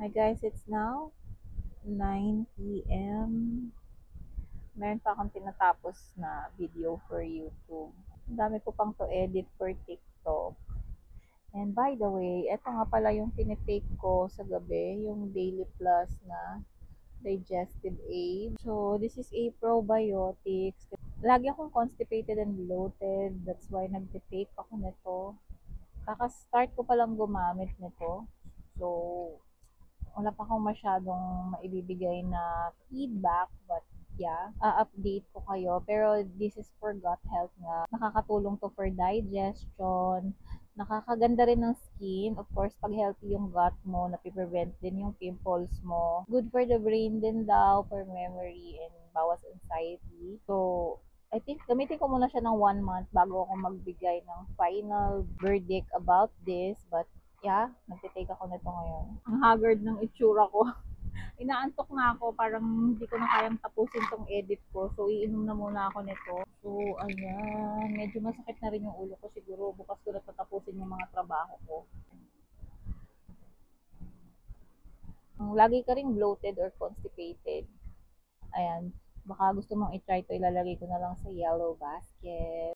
Hi guys, it's now 9 p.m. Meron pa akong tinatapos na video for YouTube. Ang dami ko pang to edit for TikTok. And by the way, eto nga pala yung tinitake ko sa gabi, yung Daily Plus na digestive aid. So, this is a probiotics. Lagi akong constipated and bloated. That's why nagtitake ako nito. Kaka-start ko palang gumamit nito. So, wala pa akong masyadong maibibigay na feedback, but yeah, update ko kayo. Pero this is for gut health nga. Nakakatulong to for digestion, nakakaganda rin ng skin. Of course, pag healthy yung gut mo, napiprevent din yung pimples mo. Good for the brain din daw, for memory, and bawas anxiety. So, I think gamitin ko muna siya ng 1 month bago ako magbigay ng final verdict about this. But yeah, nagtitake ako nito ngayon. Ang haggard ng itsura ko. Inaantok na ako, parang hindi ko na kayang tapusin tong edit ko. So, iinom na muna ako nito. So, ayan. Medyo masakit na rin yung ulo ko siguro. Bukas ko na tatapusin yung mga trabaho ko. Lagi ka rin bloated or constipated. Ayan. Baka gusto mong i-try to, ilalagay ko na lang sa yellow basket.